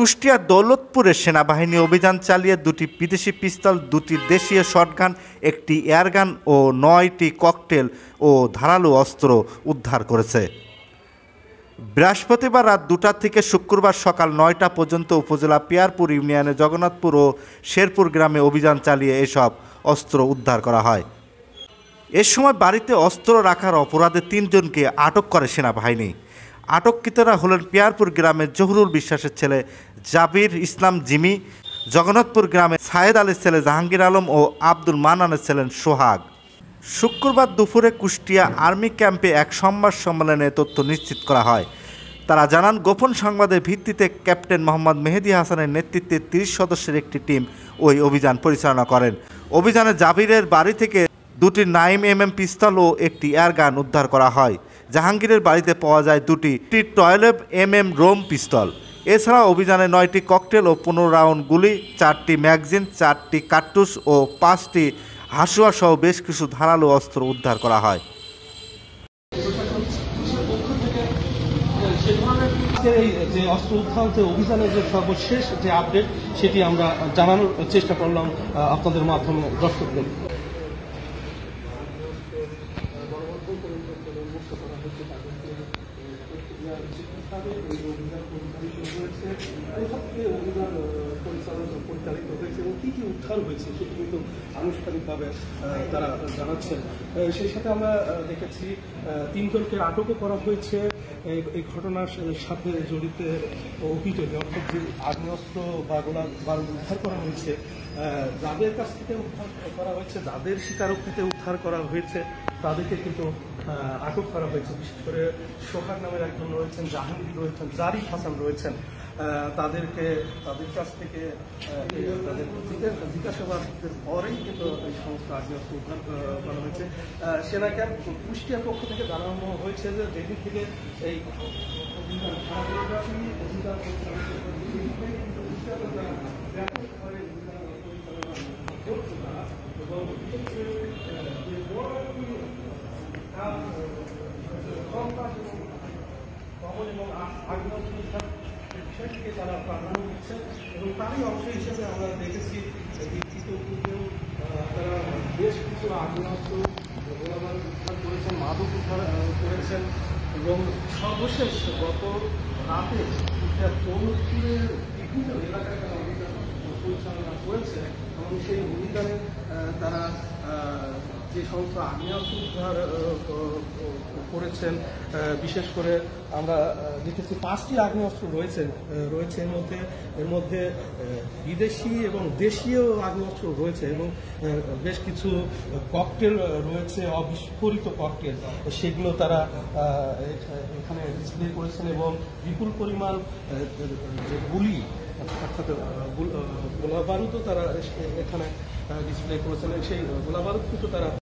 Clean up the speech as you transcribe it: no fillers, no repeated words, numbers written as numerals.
কুষ্টিয়ার দৌলতপুরে সেনাবাহিনী অভিযান চালিয়ে দুটি বিদেশি পিস্তল, দুটি দেশীয় শটগান, একটি এয়ারগান ও ৯টি ককটেল ও ধারালো অস্ত্র উদ্ধার করেছে। বৃহস্পতিবার রাত ২টা থেকে শুক্রবার সকাল ৯টা পর্যন্ত উপজেলা পিয়ারপুর ইউনিয়নের জগন্নাথপুর ও শেরপুর গ্রামে অভিযান চালিয়ে এসব অস্ত্র উদ্ধার করা হয়। এ সময় বাড়িতে অস্ত্র রাখার অপরাধে ৩ জনকে আটক করে সেনাবাহিনী। আটককৃতরা হলেন পিয়ারপুর গ্রামের জহুরুল বিশ্বাসের ছেলে জাবির ইসলাম জিমি, জগন্নাথপুর গ্রামে সায়েদ আলীর ছেলে জাহাঙ্গীর আলম ও আব্দুল মান্নানের ছেলে সোহাগ। শুক্রবার দুপুরে কুষ্টিয়া আর্মি ক্যাম্পে এক সংবাদ সম্মেলনে তথ্য নিশ্চিত করা হয়। তারা জানান, গোপন সংবাদের ভিত্তিতে ক্যাপ্টেন মোহাম্মদ মেহেদী হাসানের নেতৃত্বে ৩০ সদস্যের একটি টিম ওই অভিযান পরিচালনা করেন। অভিযানে জাবিরের বাড়ি থেকে দুটি 9mm পিস্তল ও একটি এয়ারগান উদ্ধার করা হয়। জাহাঙ্গীরের বাড়িতে পাওয়া যায় দুটি 12mm রোম পিস্তল। এছাড়া অভিযানে 9টি ককটেল ও 15 রাউন্ড গুলি, 4টি ম্যাগাজিন, 4টি কার্তুজ ও 5টি হাসুয়া সহ বেশ কিছু ধারালো অস্ত্র উদ্ধার করা হয়। এই যে অস্ত্র উদ্ধার যে অভিযানের যে সর্বশেষ যে আপডেট সেটি আমরা জানানোর চেষ্টা করলাম আপনাদের মাধ্যমে দর্শকদের। পরিচালিত হয়েছে এবং কি কি উদ্ধার হয়েছে সেটি কিন্তু আনুষ্ঠানিকভাবে তারা জানাচ্ছেন। সেই সাথে আমরা দেখেছি 3 জনকে আটকও করা হয়েছে এই ঘটনার সাথে জড়িত অভিযোগে, অর্থাৎ যে আগ্নেয়াস্ত্র বা গোলা বারুদ উদ্ধার করা হয়েছে, যাদের কাছ থেকে উদ্ধার করা হয়েছে, যাদের স্বীকারোক্তিতে উদ্ধার করা হয়েছে তাদেরকে কিন্তু আটক করা হয়েছে। বিশেষ করে সোহাগ নামের একজন রয়েছেন, জাহাঙ্গীর রয়েছেন, জারিফ হাসান রয়েছেন। তাদের কাছ থেকে তাদের জিজ্ঞাসাবাদের পরেই কিন্তু এই সমস্ত আগ্নেয়াস্ত্র উদ্ধার করা হয়েছে। সেনা ক্যাম্প কুষ্টিয়ার পক্ষ থেকে জানানো হয়েছে যে যেদিন থেকে এই এবং বিষয়টিকে তারা প্রাধান্য দিচ্ছেন এবং তারই অংশ হিসেবে আমরা দেখেছি তারা বেশ কিছু আগ্নেয়াস্ত্র গোলাবারুদ উদ্ধার করেছেন, মাদক উদ্ধার করেছেন এবং সর্বশেষ গত রাতে দৌলতপুরের বিভিন্ন এলাকায় তারা অভিযান পরিচালনা করেছে এবং সেই অভিযানে তারা যে সমস্ত আগ্নেয়াস্ত্র উদ্ধার করেছেন, বিশেষ করে আমরা দেখেছি 5টি আগ্নেয়াস্ত্র রয়েছে এর মধ্যে বিদেশি এবং দেশীয় আগ্নেয়াস্ত্র রয়েছে এবং বেশ কিছু ককটেল রয়েছে, অবিস্ফোরিত ককটেল, সেগুলো তারা এখানে ডিসপ্লে করেছেন এবং বিপুল পরিমাণ যে গুলি অর্থাৎ গোলাবারুদও তারা এখানে ডিসপ্লে করেছেন। সেই গোলাবারুদ কিন্তু তারা